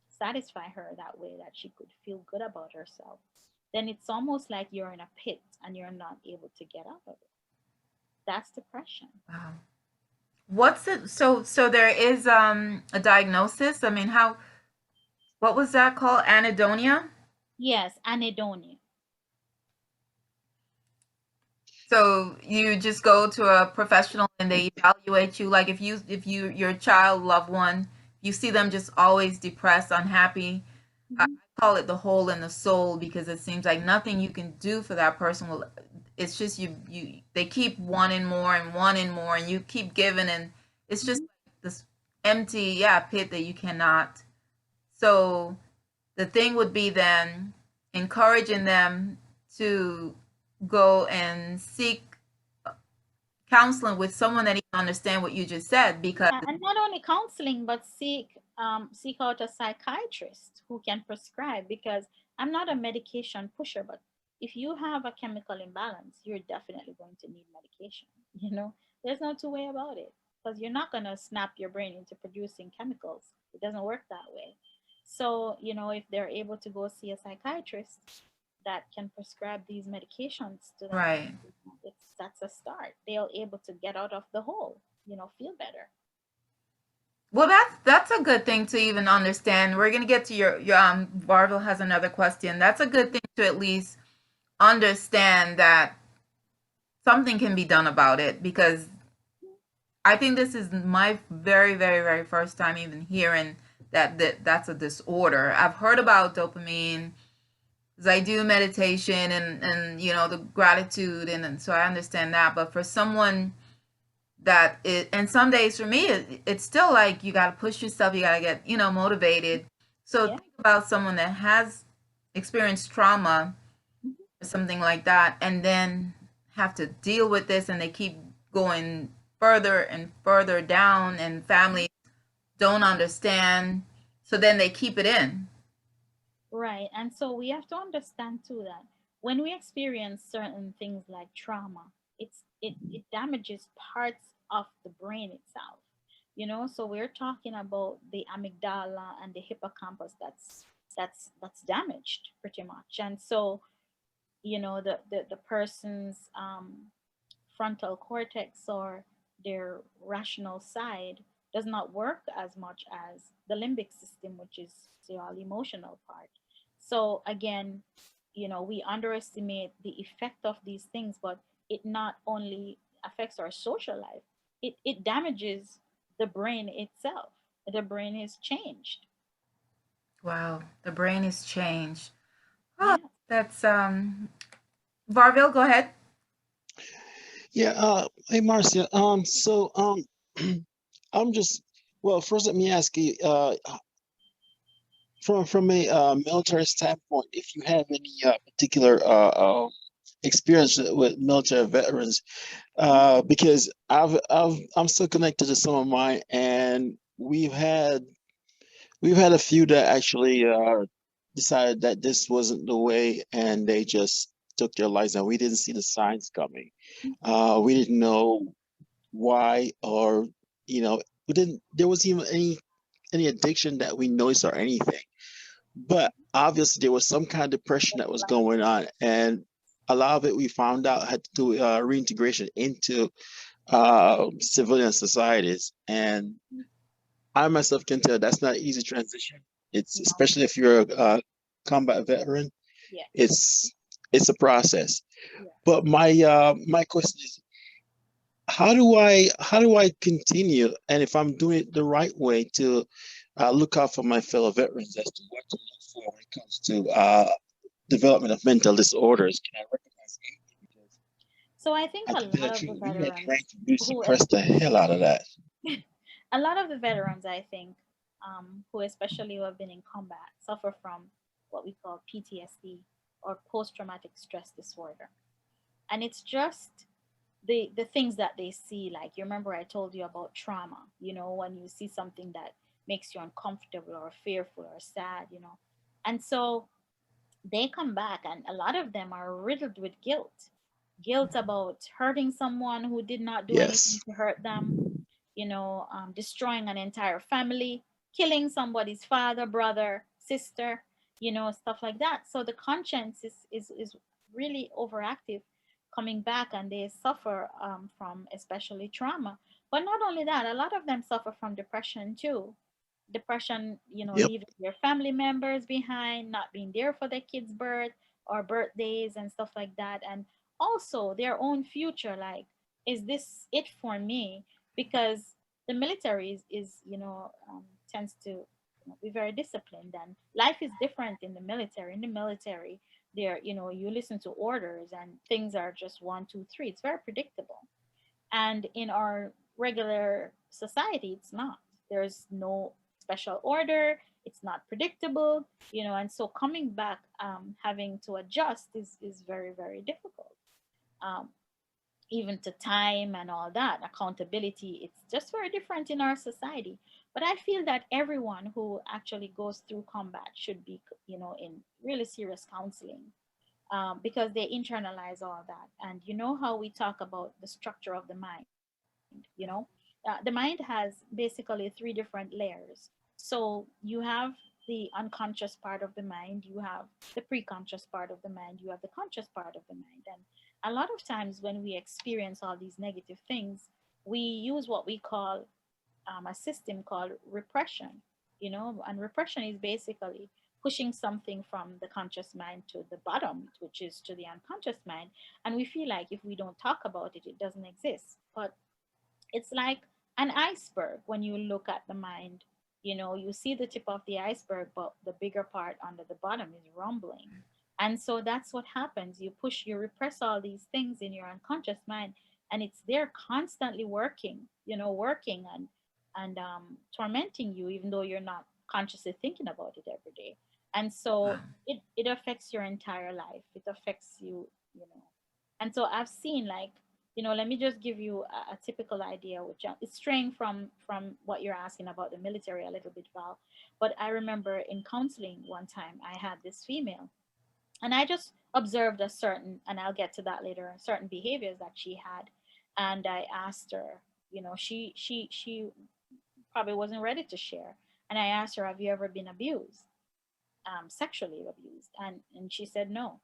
satisfy her that way that she could feel good about herself, then it's almost like you're in a pit and you're not able to get out of it. That's depression. Wow. What's it? So there is a diagnosis. I mean, how what was that called? Anhedonia? Yes, anhedonia. So you just go to a professional and they evaluate you. Like if you your child, loved one, you see them just always depressed, unhappy. I Mhm. call it the hole in the soul because it seems like nothing you can do for that person will. It's just you they keep wanting more, and you keep giving, and it's just Mhm. like this empty, yeah, pit that you cannot. So the thing would be then encouraging them to go and seek counseling with someone that even understand what you just said because Yeah, and not only counseling, but seek out a psychiatrist who can prescribe. Because I'm not a medication pusher, but if you have a chemical imbalance, you're definitely going to need medication. You know, there's no two way about it. Because you're not gonna snap your brain into producing chemicals. It doesn't work that way. So you know, if they're able to go see a psychiatrist that can prescribe these medications to them, right. it's that's a start. They'll able to get out of the hole. You know, feel better. Well, that's a good thing to even understand. We're gonna get to your Barville has another question. That's a good thing to at least understand that something can be done about it because I think this is my very first time even hearing that's a disorder. I've heard about dopamine because I do meditation and you know the gratitude and so I understand that. But for someone that it and some days for me it's still like you got to push yourself, you got to get motivated. So Yeah. think about someone that has experienced trauma Mhm. or something like that and then have to deal with this and they keep going further and further down and families don't understand so then they keep it in. Right. And so we have to understand too that when we experience certain things like trauma, it damages parts of the brain itself. You know, so we're talking about the amygdala and the hippocampus that's damaged pretty much. And so, you know, the person's frontal cortex or their rational side does not work as much as the limbic system, which is the all emotional part. So again, you know, we underestimate the effect of these things, but it not only affects our social life, it damages the brain itself. The brain is changed. Wow, the brain is changed. Oh, Yeah. that's Varville, go ahead. Yeah, hey Marcia. I'm just well, first let me ask you, from a military standpoint, if you have any particular experience with military veterans, because I'm still connected to some of mine, and we've had a few that actually decided that this wasn't the way, and they just took their lives, and we didn't see the signs coming. We didn't know why, or we didn't. There was even any addiction that we noticed or anything. But obviously there was some kind of depression that was going on, and a lot of it we found out had to do with reintegration into civilian societies. And I myself can tell that's not an easy transition. It's No. especially if you're a combat veteran, Yeah. it's a process. Yeah. But my question is, how do I continue, and if I'm doing it the right way, to look out for my fellow veterans as to what to look for when it comes to development of mental disorders? Can I recognize anything? Because So I think I a can tell lot the of the truth, we are veterans trying to really who suppress the hell out of that. a lot of the veterans, I think, who especially who have been in combat, suffer from what we call PTSD, or post-traumatic stress disorder, and it's just the things that they see. Like, you remember I told you about trauma. When you see something that makes you uncomfortable or fearful or sad, and so they come back, and a lot of them are riddled with guilt about hurting someone who did not do anything Yes. to hurt them, destroying an entire family, killing somebody's father, brother, sister, stuff like that. So the conscience is really overactive coming back, and they suffer from especially trauma. But not only that, a lot of them suffer from depression too. Depression, Yep. leaving their family members behind, not being there for their kids' birth or birthdays and stuff like that. And also their own future, like, is this it for me? Because the military tends to be very disciplined, and life is different in the military. In the military, there, you listen to orders, and things are just one, two, three. It's very predictable. And in our regular society, it's not. There's no special order. It's not predictable, and so coming back, having to adjust is very, very difficult. Um, Even to time and all that, accountability, it's just very different in our society. But I feel that everyone who actually goes through combat should be, in really serious counseling, because they internalize all that. And you know how we talk about the structure of the mind, the mind has basically three different layers. So you have the unconscious part of the mind, you have the preconscious part of the mind, you have the conscious part of the mind. And a lot of times when we experience all these negative things, we use what we call a system called repression, and repression is basically pushing something from the conscious mind to the bottom, which is to the unconscious mind. And we feel like if we don't talk about it, it doesn't exist. But it's like an iceberg. When you look at the mind, you see the tip of the iceberg, but the bigger part under the bottom is rumbling. And so that's what happens. You repress all these things in your unconscious mind, and it's there constantly working, working and tormenting you, even though you're not consciously thinking about it every day. And so it affects your entire life. It affects you, you know. And so I've seen, like, let me just give you a typical idea, which is straying from what you're asking about the military a little bit, Val. But I remember in counseling one time, I had this female, and I just observed a certain, and I'll get to that later, certain behaviors that she had. And I asked her, she probably wasn't ready to share. And I asked her, have you ever been abused, sexually abused? And she said no.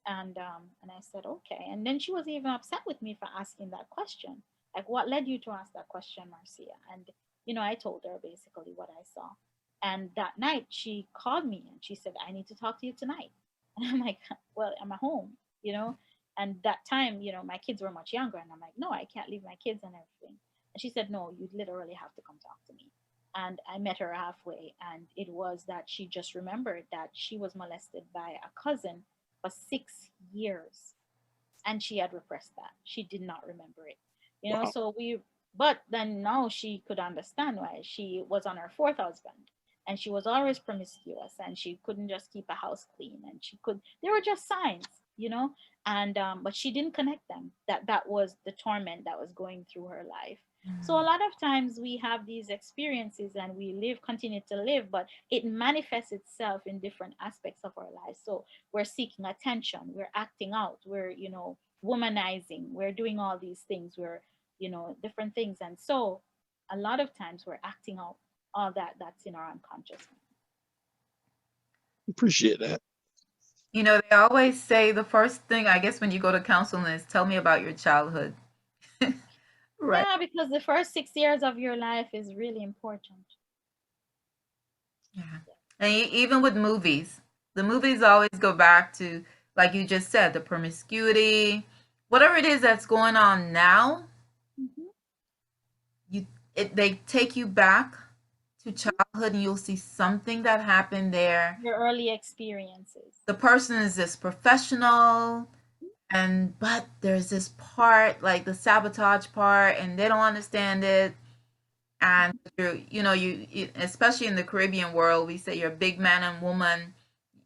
And I said, okay. And then she was even upset with me for asking that question. Like, what led you to ask that question, Marcia? And I told her basically what I saw. And that night she called me and she said, I need to talk to you tonight. And I'm like, well, I'm at home, you know. And that time, my kids were much younger, and I'm like, no, I can't leave my kids and everything. And she said, no, you literally have to come talk to me. And I met her halfway, and it was that she just remembered that she was molested by a cousin for 6 years, and she had repressed that. She did not remember it, Wow. so but then now she could understand why. She was on her fourth husband, and she was always promiscuous, and she couldn't just keep a house clean, and there were just signs, and but she didn't connect them, that was the torment that was going through her life. So a lot of times we have these experiences and we continue to live, but it manifests itself in different aspects of our lives. So we're seeking attention, we're acting out, we're, womanizing, we're doing all these things, we're, different things. And so a lot of times we're acting out all that's in our unconscious mind. Appreciate that. You know, they always say the first thing, I guess, when you go to counseling is tell me about your childhood. Right. Yeah, because the first 6 years of your life is really important. Yeah. And even with movies, the movies always go back to, like you just said, the promiscuity, whatever it is that's going on now. Hmm. They take you back to childhood, and you'll see something that happened there. Your early experiences. The person is this professional, and but there's this part, like the sabotage part, and they don't understand it. And especially in the Caribbean world, we say you're a big man and woman,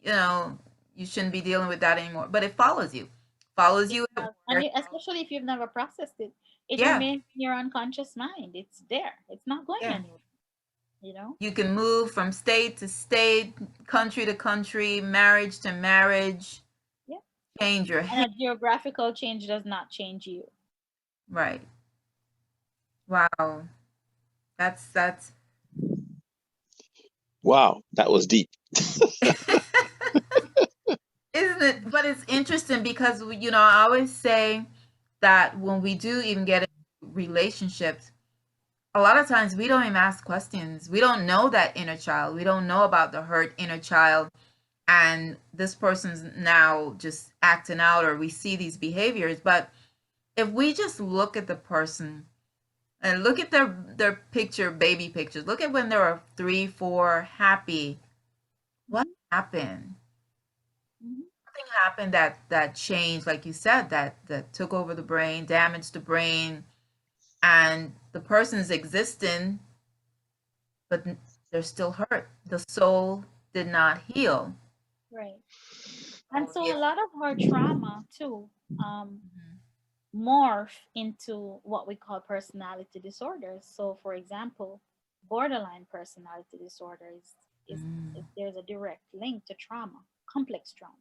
you know, you shouldn't be dealing with that anymore. But it follows you at And work. especially if you've never processed it, it Yeah, remains in your unconscious mind. It's there. It's not going yeah. anywhere. You know. You can move from state to state, country to country, marriage to marriage, Yeah. change your And hair. a geographical change does not change you. Right. Wow. That's Wow, that was deep. Isn't it? But it's interesting because I always say that when we do even get into relationships, a lot of times we don't even ask questions. We don't know that inner child. We don't know about the hurt inner child, and this person's now just acting out, or we see these behaviors. But if we just look at the person and look at their picture, baby pictures, look at when they were 3, 4, happy. What happened? Hmm. Something happened that changed, like you said, that took over the brain, damaged the brain, and the person's existing, but they're still hurt. The soul did not heal. Right. And Oh, so yeah. a lot of our trauma too morph into what we call personality disorders. So, for example, borderline personality disorder is there's a direct link to trauma, complex trauma.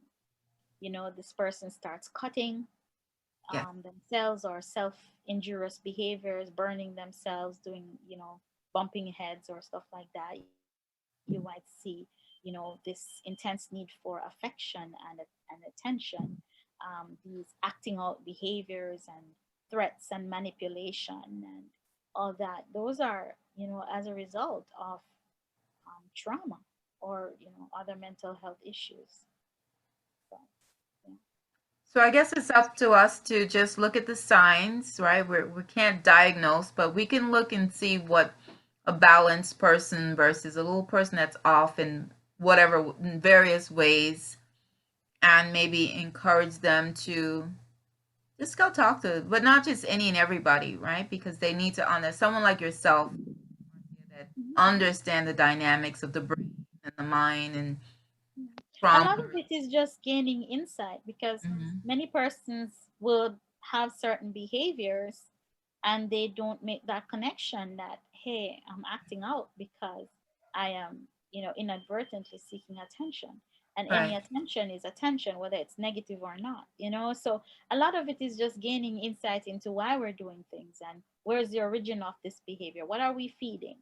You know, this person starts cutting Yes. themselves or self-injurious behaviors, burning themselves, doing, bumping heads or stuff like that. You might see, this intense need for affection and attention, these acting out behaviors and threats and manipulation and all that. Those are, as a result of trauma or, other mental health issues. So, yeah. So I guess it's up to us to just look at the signs, right? We can't diagnose, but we can look and see what a balanced person versus a little person that's off in whatever, in various ways, and maybe encourage them to just go talk to, but not just any and everybody, right? Because they need to understand, someone like yourself that Mhm. understand the dynamics of the brain and the mind and A trauma. lot of it is just gaining insight because Mm-hmm. many persons would have certain behaviors and they don't make that connection that, hey, I'm acting out because I am, inadvertently seeking attention. And any Right. attention is attention, whether it's negative or not. So a lot of it is just gaining insight into why we're doing things and where's the origin of this behavior. What are we feeding?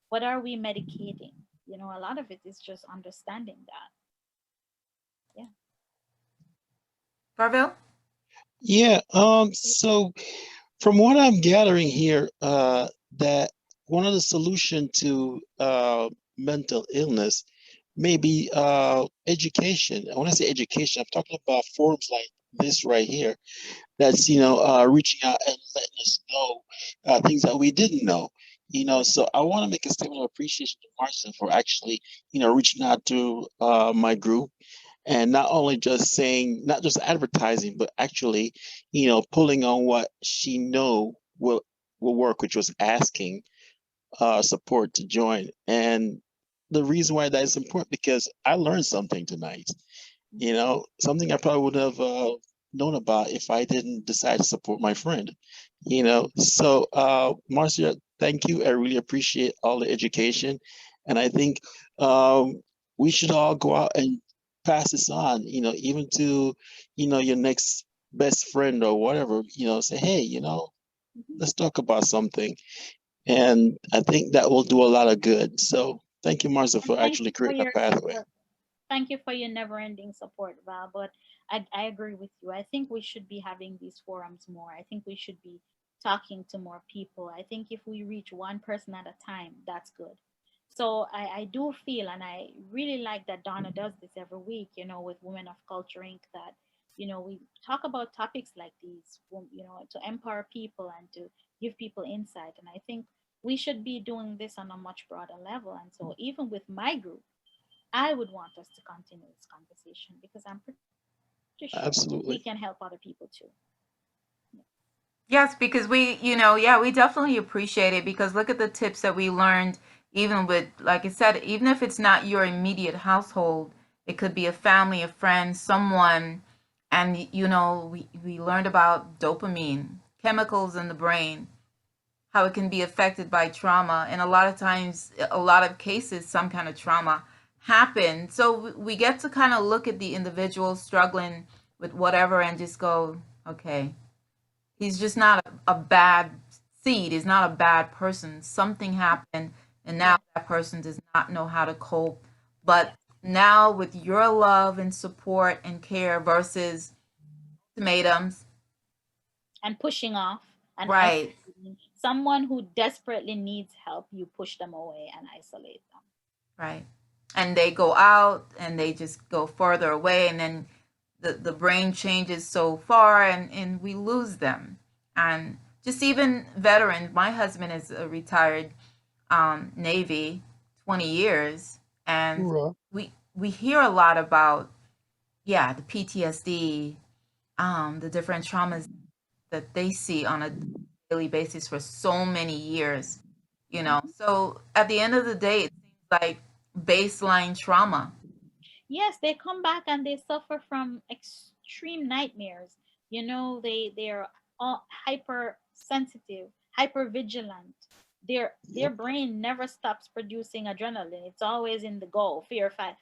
What are we medicating? A lot of it is just understanding that. Yeah. Carvel? Yeah. So from what I'm gathering here, that one of the solution to mental illness may be education. And when I say education, I'm talking about forums like this right here. That's reaching out and letting us know things that we didn't know. So I want to make a statement of appreciation to Marcia for actually reaching out to my group, and not only just saying, not just advertising, but actually pulling on what she know will work, which was asking support to join. And the reason why that is important, because I learned something tonight, something I probably would have known about if I didn't decide to support my friend. So Marcia, thank you. I really appreciate all the education, and I think we should all go out and pass this on, even to your next best friend or whatever. Say, hey, Mhm. let's talk about something, and I think that will do a lot of good. So thank you, Marcia, And for thank actually you for creating a your pathway. support. thank you for your never-ending support, Val. But I agree with you. I think we should be having these forums more. I think we should be talking to more people. I think if we reach one person at a time, that's good. So I do feel, and I really like that Donna does this every week, with Women of Culture Inc., that, we talk about topics like these, to empower people and to give people insight. And I think we should be doing this on a much broader level. And so even with my group, I would want us to continue this conversation because I'm pretty sure we can Absolutely. help other people too. Yes, because yeah, we definitely appreciate it because look at the tips that we learned, even with, like I said, even if it's not your immediate household, it could be a family, a friend, someone. And, we learned about dopamine, chemicals in the brain, how it can be affected by trauma. And a lot of times, a lot of cases, some kind of trauma happened. So we get to kind of look at the individual struggling with whatever and just go, okay, he's just not a bad seed. He's not a bad person. Something happened, and now that person does not know how to cope. But now, with your love and support and care versus ultimatums, And pushing off and right, isolating someone who desperately needs help, you push them away and isolate them. right. And they go out and they just go further away, and then the brain changes so far, and we lose them. And just even veterans, my husband is a retired Navy, 20 years, and Hoorah. we hear a lot about, yeah, the PTSD, the different traumas that they see on a daily basis for so many years. So at the end of the day, it seems like baseline trauma. Yes, they come back and they suffer from extreme nightmares. They're all hypersensitive, hyper vigilant. Their Yep. brain never stops producing adrenaline. It's always in the go, fear, fight,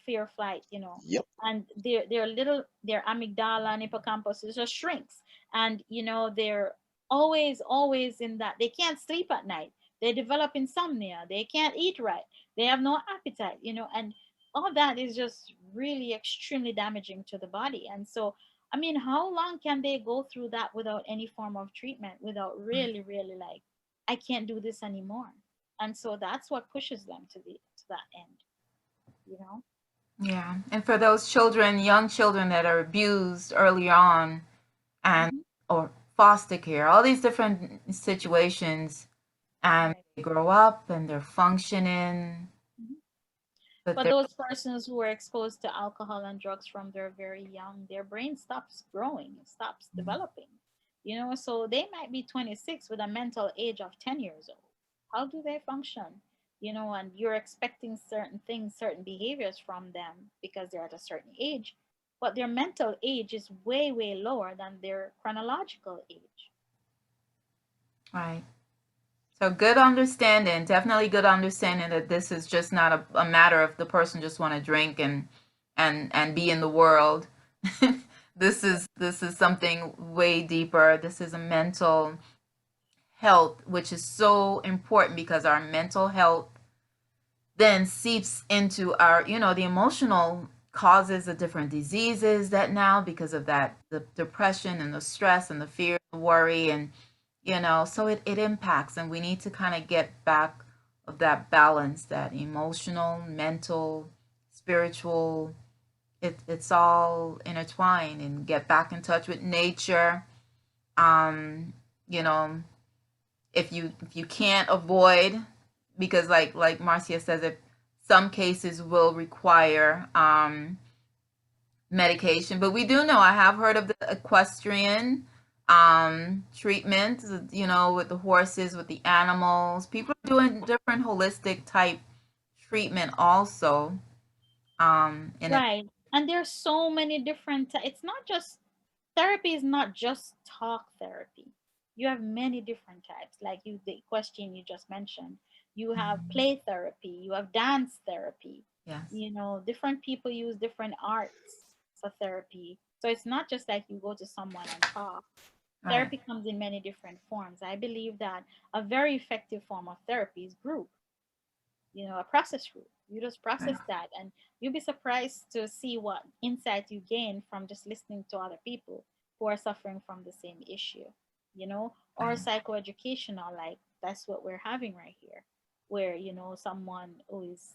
fear, flight. Yep. And their amygdala and hippocampus just shrinks. And they're always in that. They can't sleep at night. They develop insomnia. They can't eat right. They have no appetite. And all that is just really extremely damaging to the body. And so, I mean, how long can they go through that without any form of treatment, without really, really like, I can't do this anymore? And so that's what pushes them to that end. Yeah. And for those children, young children that are abused early on and Hmm. or foster care, all these different situations, and Right. they grow up and they're functioning, Mhm. but For they're those persons who are exposed to alcohol and drugs from they're very young, their brain stops growing, it stops developing. So they might be 26 with a mental age of 10 years old. How do they function? And you're expecting certain things, certain behaviors from them because they're at a certain age, but their mental age is way, way lower than their chronological age. right. So good understanding, definitely good understanding that this is just not a matter of the person just want to drink and be in the world. This is something way deeper. This is a mental health, which is so important because our mental health then seeps into our, the emotional causes the different diseases that now because of that, the depression and the stress and the fear, the worry, and so it impacts, and we need to kind of get back of that balance, that emotional, mental, spiritual, it's all intertwined, and get back in touch with nature. um you know if you can't avoid, because like Marcia says, if some cases will require medication, but we do know, I have heard of the equestrian treatment, with the horses, with the animals. People are doing different holistic type treatment also. And it, Right. And there's so many different it's not just therapy is not just talk therapy. You have many different types. Like the question you just mentioned. You have play therapy, you have dance therapy. yes, Different people use different arts for therapy. So it's not just like you go to someone and talk. right, Therapy comes in many different forms. I believe that a very effective form of therapy is group, a process group. You just process that, and you'll be surprised to see what insight you gain from just listening to other people who are suffering from the same issue, or Right. psychoeducational, like that's what we're having right here, where, someone who is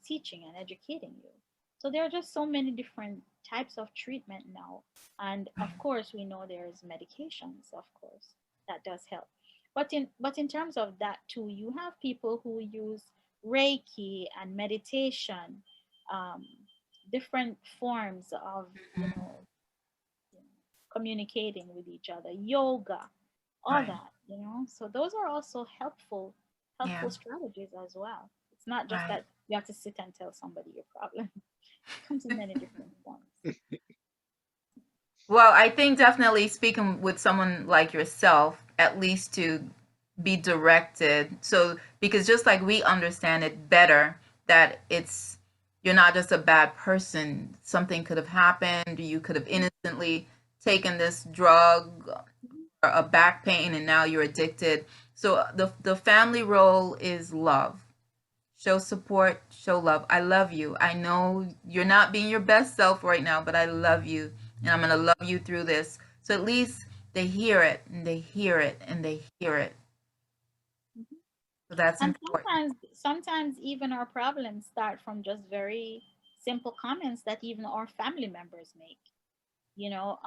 teaching and educating you. So there are just so many different types of treatment now. And of course, we know there's medications, of course, that does help. But in terms of that too, you have people who use Reiki and meditation, um, different forms of, communicating with each other, yoga, all Right. that, So those are also Yeah. helpful strategies as well. It's not just Right. that you have to sit and tell somebody your problem. It comes in many different forms. Well, I think definitely speaking with someone like yourself, at least to be directed. So, because just like we understand it better, that you're not just a bad person. Something could have happened. You could have innocently taken this drug or a back pain, and now you're addicted. So the family role is love. Show support, show love. I love you. I know you're not being your best self right now, but I love you, and I'm going to love you through this. So at least they hear it, and they hear it, and they hear it. Mhm. So that's And important. sometimes even our problems start from just very simple comments that even our family members make. You know,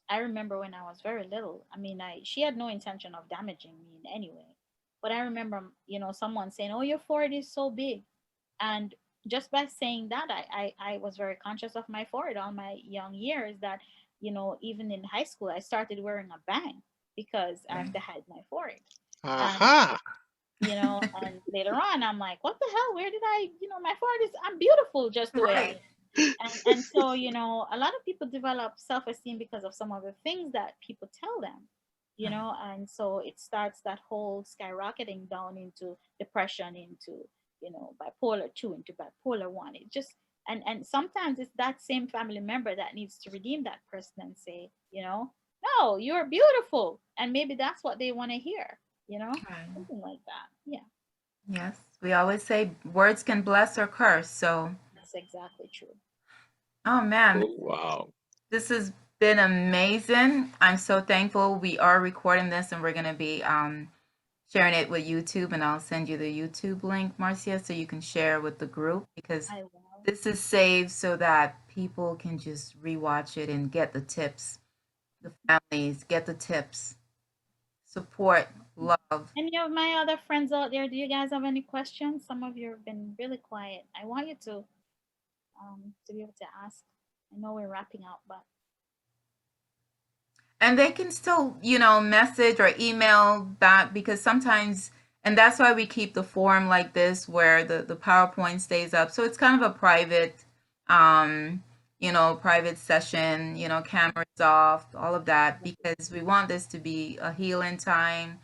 I remember when I was very little. I mean, she had no intention of damaging me in any way, but I remember, someone saying, "Oh, your forehead is so big," and just by saying that, I was very conscious of my forehead all my young years. That, even in high school, I started wearing a bang because I have Right. to hide my forehead, and Aha. and later on, I'm like, "What the hell? Where did my forehead is? I'm beautiful just the way I Right. am." And so, a lot of people develop self-esteem because of some of the things that people tell them, Right. and so it starts that whole skyrocketing down into depression, into, bipolar 2, into bipolar 1. It just, and sometimes it's that same family member that needs to redeem that person and say, no, you're beautiful, and maybe that's what they want to hear, Right. something like that. Yeah, Yes. We always say words can bless or curse. So, that's exactly true. oh man, Oh, wow. this has been amazing. I'm so thankful we are recording this, and we're going to be sharing it with YouTube, and I'll send you the YouTube link, Marcia, so you can share with the group, because I will. this is saved so that people can just rewatch it and get the tips. The families get the tips. Support, love. Any of my other friends out there, do you guys have any questions? Some of you have been really quiet. I want you to be able to ask. I know we're wrapping up, but And they can still, message or email back, because sometimes, and that's why we keep the forum like this where the PowerPoint stays up. So it's kind of a private, private session, cameras off, all of that, because we want this to be a healing time,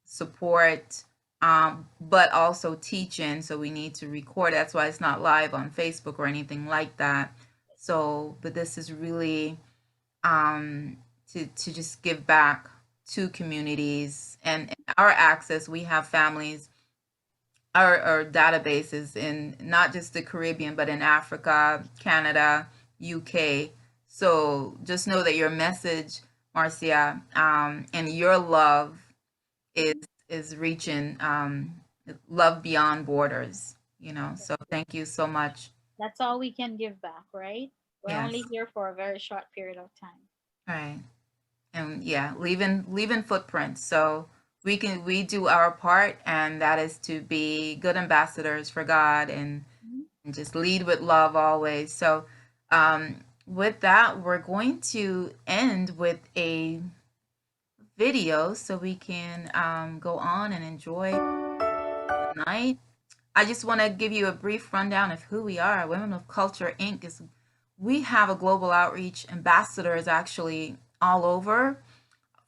support, but also teaching. So we need to record. That's why it's not live on Facebook or anything like that. So, but this is really um, to just give back to communities and our access. We have families, our databases in not just the Caribbean, but in Africa, Canada, UK. So just know that your message, Marcia, and your love is is reaching love beyond borders. So thank you so much. that's all we can give back, right? We're only Yes. here for a very short period of time. All right. And yeah, leaving footprints. So we do our part, and that is to be good ambassadors for God, Mhm. and just lead with love always. So with that, we're going to end with a video so we can go on and enjoy the night. I just want to give you a brief rundown of who we are. Women of Culture Inc. We have a global outreach, ambassadors actually all over,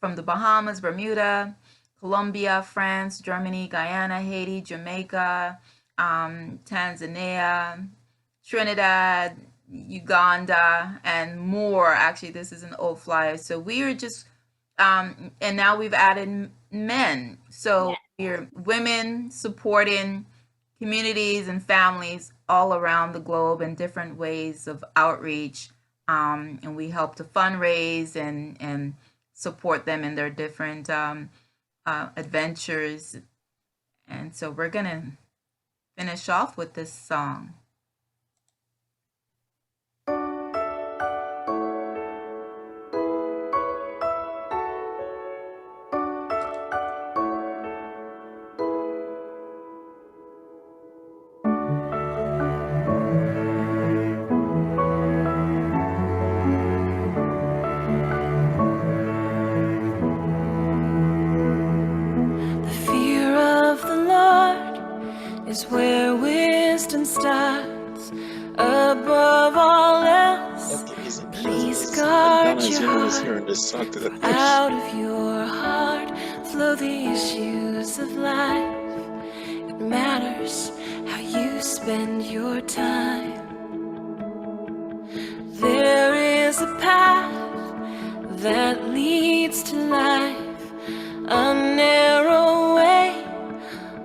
from the Bahamas, Bermuda, Colombia, France, Germany, Guyana, Haiti, Jamaica, Tanzania, Trinidad, Uganda, and more. Actually, this is an old flyer. So we are just, and now we've added men. So Yeah. we're women supporting communities and families all around the globe and different ways of outreach. And we help to fundraise and support them in their different adventures. And so we're going to finish off with this song. Is where wisdom starts. Above all else, please guard your heart. Out of your heart flow the issues of life. It matters how you spend your time. There is a path that leads to life, a narrow way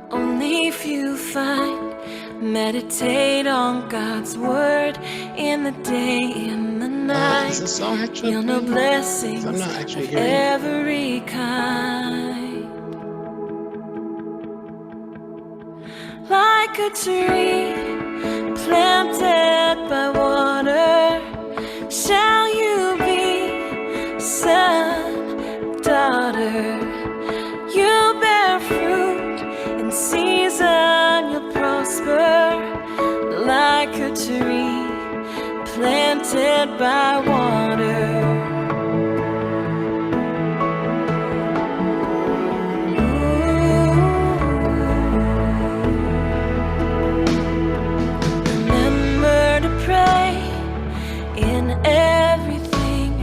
only few find. Meditate on God's word in the day, in the night. You'll know blessings of every kind. Like a tree planted by water, shall you be, son, daughter. You bear fruit in season, you'll prosper. Like a tree planted by water. Remember to pray in everything.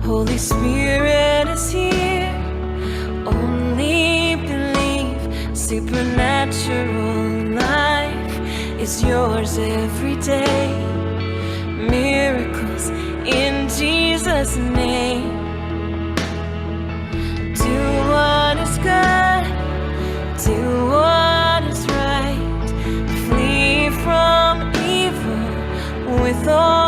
Holy Spirit is here. Only believe. Supernatural life is yours every day. Miracles in Jesus' name. Do what is good, do what is right. Flee from evil with all